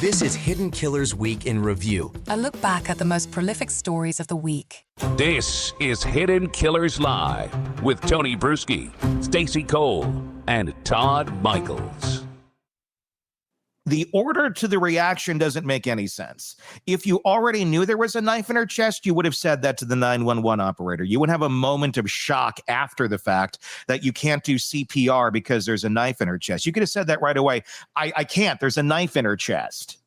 This is Hidden Killers Week in Review. A look back at the most prolific stories of the week. This is Hidden Killers Live with Tony Brueski, Stacey Cole, and Todd Michaels. The order to the reaction doesn't make any sense. If you already knew there was a knife in her chest, you would have said that to the 911 operator. You would have a moment of shock after the fact that you can't do CPR because there's a knife in her chest. You could have said that right away. I can't. There's a knife in her chest.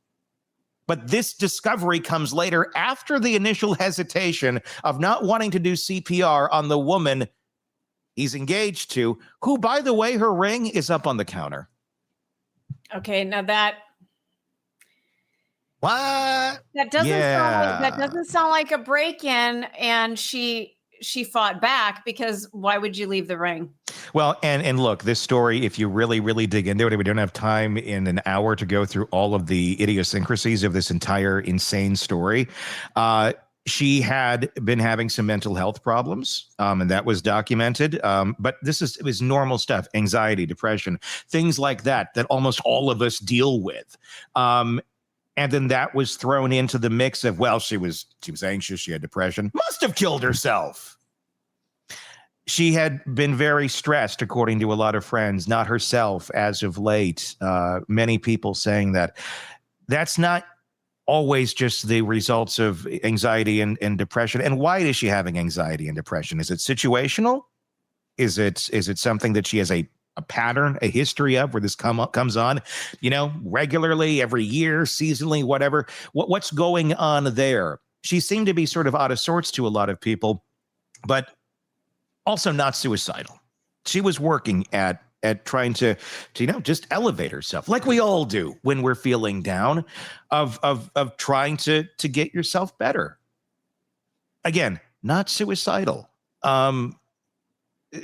But this discovery comes later after the initial hesitation of not wanting to do CPR on the woman he's engaged to, who, by the way, her ring is up on the counter. Okay, now What? that doesn't sound like a break-in, and she fought back, because why would you leave the ring? Well, and look, this story, if you really dig into it, we don't have time in an hour to go through all of the idiosyncrasies of this entire insane story. She had been having some mental health problems, and that was documented. But it was normal stuff: anxiety, depression, things like that almost all of us deal with. And then that was thrown into the mix of, well, she was anxious, she had depression, must have killed herself. She had been very stressed, according to a lot of friends, not herself as of late. Many people saying that that's not always just the results of anxiety and depression. And why is she having anxiety and depression? Is it situational? Is it something that she has a pattern, a history of, where this comes on, regularly, every year, seasonally, whatever? What's going on there? She seemed to be sort of out of sorts to a lot of people, but also not suicidal. She was working at trying to just elevate herself, like we all do when we're feeling down, of trying to get yourself better. Again, not suicidal.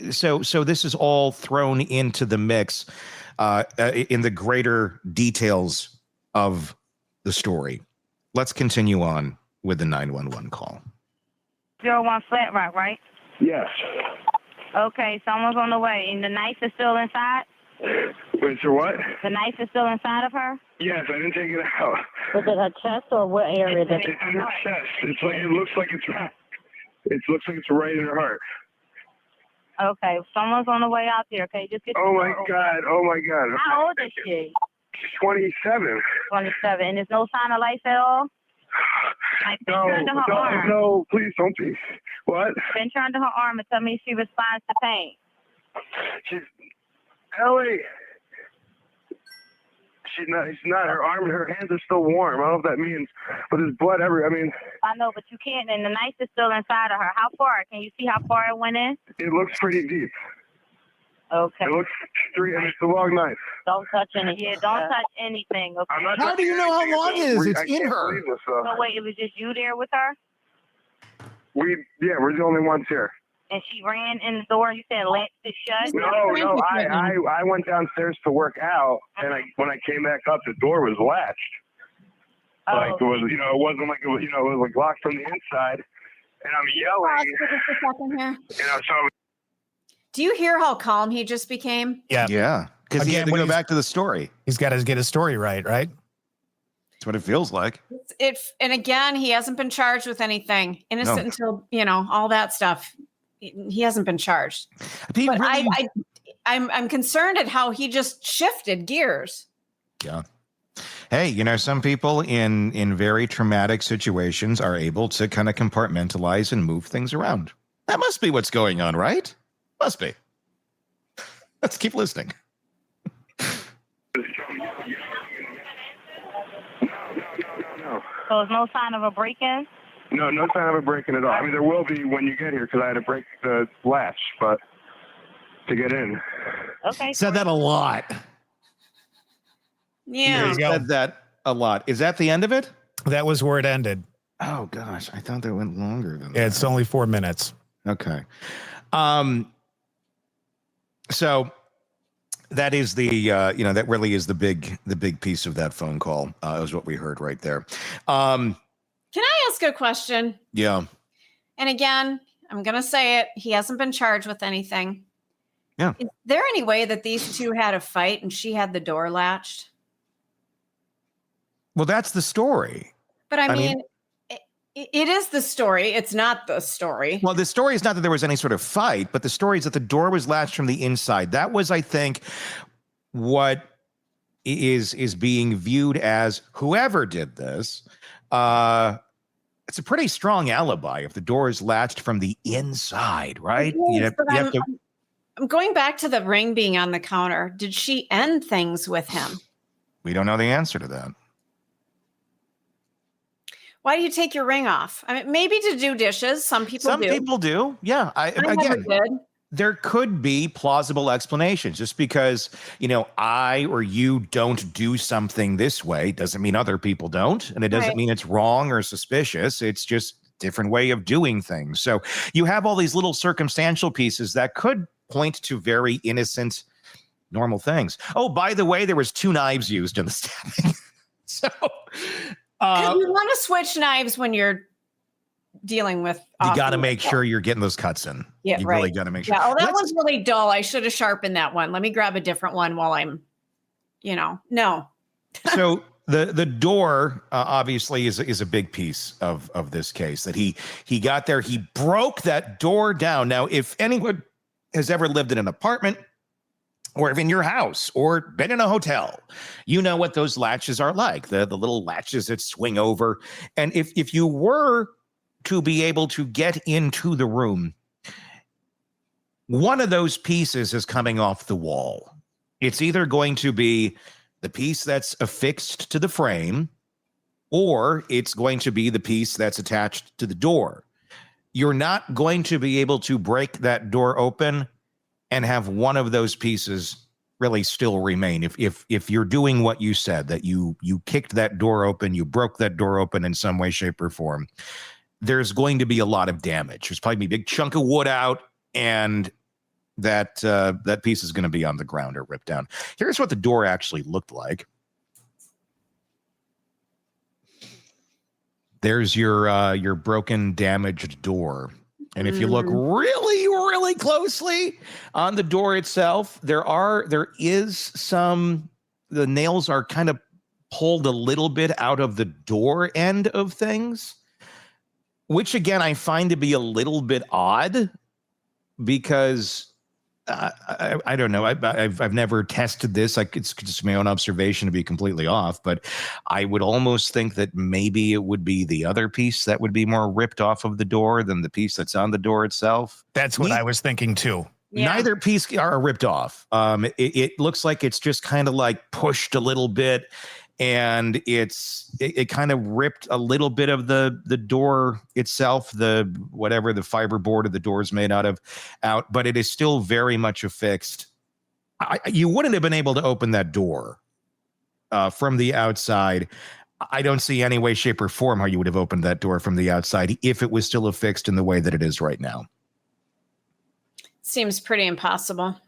So this is all thrown into the mix in the greater details of the story. Let's continue on with the 911 call. 01 Flat Rock, right? Yes. Okay, someone's on the way. And the knife is still inside? Wait, so what? The knife is still inside of her? Yes, I didn't take it out. Was it her chest, or what area? It's in her chest. It looks like it's right in her heart. Okay, someone's on the way out there. Okay, just get. Oh my God! How old is she? She's 27. 27, and there's no sign of life at all. Like, No, please don't be. What? Pinch her under her arm and tell me if she responds to pain. Ellie. She's not. Her arm and her hands are still warm. I don't know if that means, but there's blood everywhere. I know, but you can't, and the knife is still inside of her. How far? Can you see how far it went in? It looks pretty deep. Okay. It looks it's a long knife. Don't touch anything. Yeah, don't touch anything. Okay. How do you know how long it is? It's in her. No, wait, it was just you there with her? We're the only ones here. And she ran in the door. You said latched it shut? No. I went downstairs to work out, and when I came back up, the door was latched. Oh. Like it was, it wasn't like it was, it was like locked from the inside. And I'm yelling. Pause for just a second here. So. Do you hear how calm he just became? Yeah. Because he had to go back to the story. He's got to get his story right? That's what it feels like. And again, he hasn't been charged with anything. Innocent until, all that stuff. He hasn't been charged. But I'm concerned at how he just shifted gears. Yeah. Hey, some people in very traumatic situations are able to kind of compartmentalize and move things around. That must be what's going on, right? Must be. Let's keep listening. So there's no sign of a break-in? No sign of a break-in at all. There will be when you get here, because I had to break the latch, but to get in. Okay. Said that a lot. Yeah. He said that a lot. Is that the end of it? That was where it ended. Oh, gosh. I thought that went longer than that. Yeah, it's only 4 minutes. Okay. So that is that really is the big piece of that phone call, is what we heard right there. Can I ask a question? Yeah. And again, I'm going to say it. He hasn't been charged with anything. Yeah. Is there any way that these two had a fight and she had the door latched? Well, that's the story. But I mean it is the story. It's not the story. Well, the story is not that there was any sort of fight, but the story is that the door was latched from the inside. That was, I think, what is being viewed as whoever did this. It's a pretty strong alibi if the door is latched from the inside, right? I'm going back to the ring being on the counter. Did she end things with him? We don't know the answer to that. Why do you take your ring off? I mean, maybe to do dishes. Some people do. Yeah. Again, there could be plausible explanations. Just because, I or you don't do something this way doesn't mean other people don't. And it doesn't mean it's wrong or suspicious. It's just a different way of doing things. So you have all these little circumstantial pieces that could point to very innocent, normal things. Oh, by the way, there was 2 knives used in the stabbing. So... you want to switch knives when you're dealing with. You got to make sure you're getting those cuts in. Yeah, you really got to make sure. Yeah, that one's really dull. I should have sharpened that one. Let me grab a different one while I'm, no. So the door obviously is a big piece of this case that he got there. He broke that door down. Now, if anyone has ever lived in an apartment, or if in your house or been in a hotel, you know what those latches are like, the little latches that swing over. And if you were to be able to get into the room, one of those pieces is coming off the wall. It's either going to be the piece that's affixed to the frame, or it's going to be the piece that's attached to the door. You're not going to be able to break that door open and have one of those pieces really still remain. If you're doing what you said, that you kicked that door open, you broke that door open in some way, shape, or form, there's going to be a lot of damage. There's probably a big chunk of wood out, and that piece is going to be on the ground or ripped down. Here's what the door actually looked like. There's your broken, damaged door. And if you look really, really closely on the door itself, the nails are kind of pulled a little bit out of the door end of things, which again, I find to be a little bit odd because I don't know. I've never tested this. It's just my own observation to be completely off, but I would almost think that maybe it would be the other piece that would be more ripped off of the door than the piece that's on the door itself. That's what I was thinking too. Yeah. Neither piece are ripped off. It looks like it's just kind of like pushed a little bit, and it kind of ripped a little bit of the door itself, whatever the fiberboard of the door is made out, but it is still very much affixed. You wouldn't have been able to open that door from the outside. I don't see any way, shape, or form how you would have opened that door from the outside if it was still affixed in the way that it is right now. Seems pretty impossible.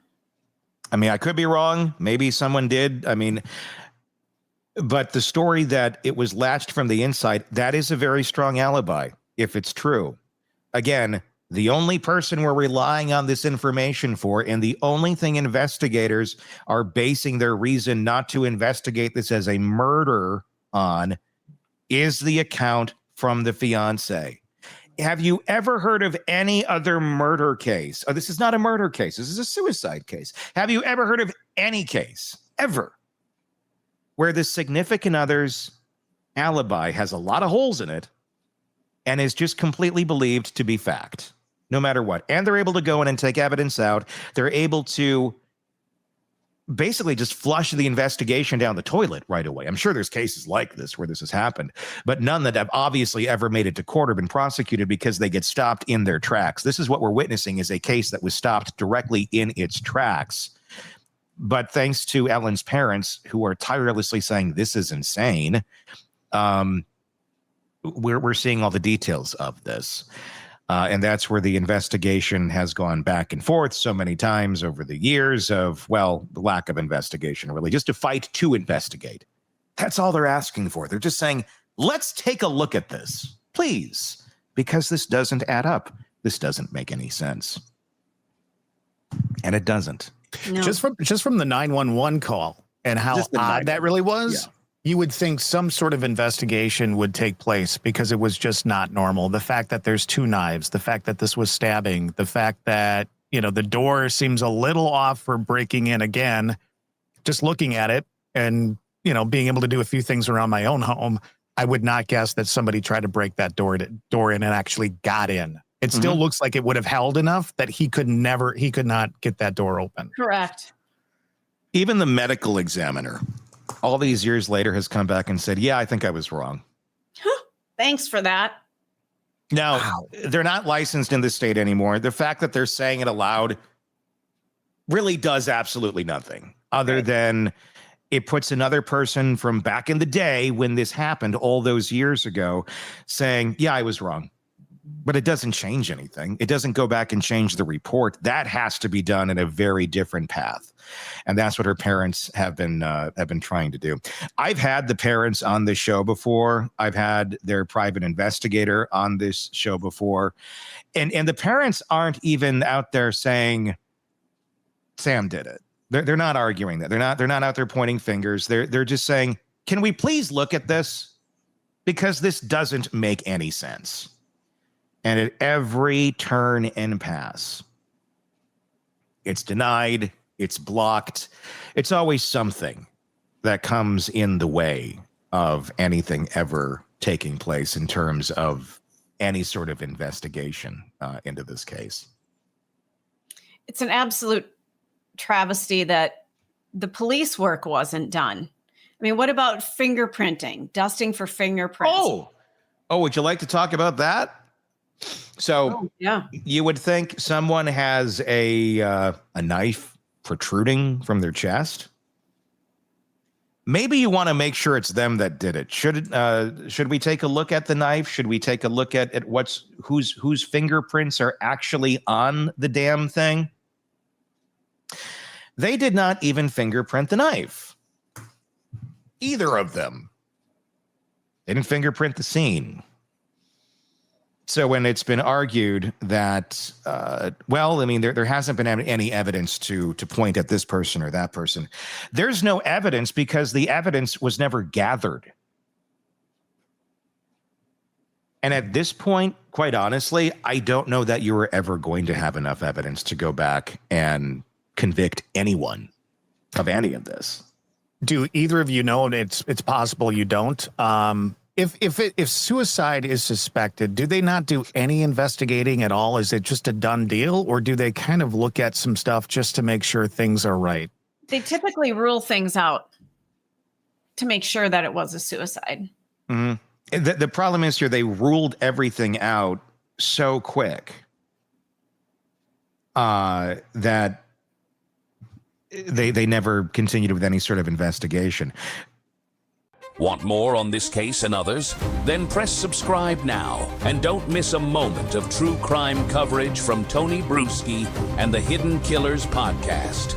I mean, I could be wrong. Maybe someone did. But the story that it was latched from the inside, that is a very strong alibi, if it's true. Again, the only person we're relying on this information for, and the only thing investigators are basing their reason not to investigate this as a murder on, is the account from the fiance. Have you ever heard of any other murder case? Oh, this is not a murder case. This is a suicide case. Have you ever heard of any case, ever, where the significant other's alibi has a lot of holes in it and is just completely believed to be fact, no matter what? And they're able to go in and take evidence out. They're able to basically just flush the investigation down the toilet right away. I'm sure there's cases like this where this has happened, but none that have obviously ever made it to court or been prosecuted because they get stopped in their tracks. This is what we're witnessing, is a case that was stopped directly in its tracks. But thanks to Ellen's parents, who are tirelessly saying this is insane, we're seeing all the details of this. And that's where the investigation has gone back and forth so many times over the years of, well, the lack of investigation, really, just a fight to investigate. That's all they're asking for. They're just saying, let's take a look at this, please, because this doesn't add up. This doesn't make any sense. And it doesn't. No. Just from the 911 call and how odd that really was. You would think some sort of investigation would take place because it was just not normal. The fact that there's 2 knives, the fact that this was stabbing, the fact that, the door seems a little off for breaking in again, just looking at it and, being able to do a few things around my own home, I would not guess that somebody tried to break that door in and actually got in. It still looks like it would have held enough that he could not get that door open. Correct. Even the medical examiner, all these years later, has come back and said, yeah, I think I was wrong. Thanks for that. Now, they're not licensed in the state anymore. The fact that they're saying it aloud really does absolutely nothing other than it puts another person from back in the day when this happened all those years ago saying, yeah, I was wrong. But it doesn't change anything. It doesn't go back and change the report. That has to be done in a very different path. And that's what her parents have been trying to do. I've had the parents on this show before. I've had their private investigator on this show before. And the parents aren't even out there saying Sam did it. They're not arguing that. They're not out there pointing fingers. They're just saying, can we please look at this? Because this doesn't make any sense. And at every turn and pass, it's denied, it's blocked. It's always something that comes in the way of anything ever taking place in terms of any sort of investigation into this case. It's an absolute travesty that the police work wasn't done. I mean, what about fingerprinting, dusting for fingerprints? Oh, would you like to talk about that? So yeah, you would think someone has a knife protruding from their chest. Maybe you want to make sure it's them that did it. Should we take a look at the knife? Should we take a look at whose fingerprints are actually on the damn thing? They did not even fingerprint the knife. Either of them. They didn't fingerprint the scene. So when it's been argued that, there hasn't been any evidence to point at this person or that person. There's no evidence because the evidence was never gathered. And at this point, quite honestly, I don't know that you were ever going to have enough evidence to go back and convict anyone of any of this. Do either of you know, and it's possible you don't, If suicide is suspected, do they not do any investigating at all? Is it just a done deal, or do they kind of look at some stuff just to make sure things are right? They typically rule things out to make sure that it was a suicide. Mm-hmm. The problem is here, they ruled everything out so quick that they never continued with any sort of investigation. Want more on this case and others? Then press subscribe now and don't miss a moment of true crime coverage from Tony Brueski and the Hidden Killers podcast.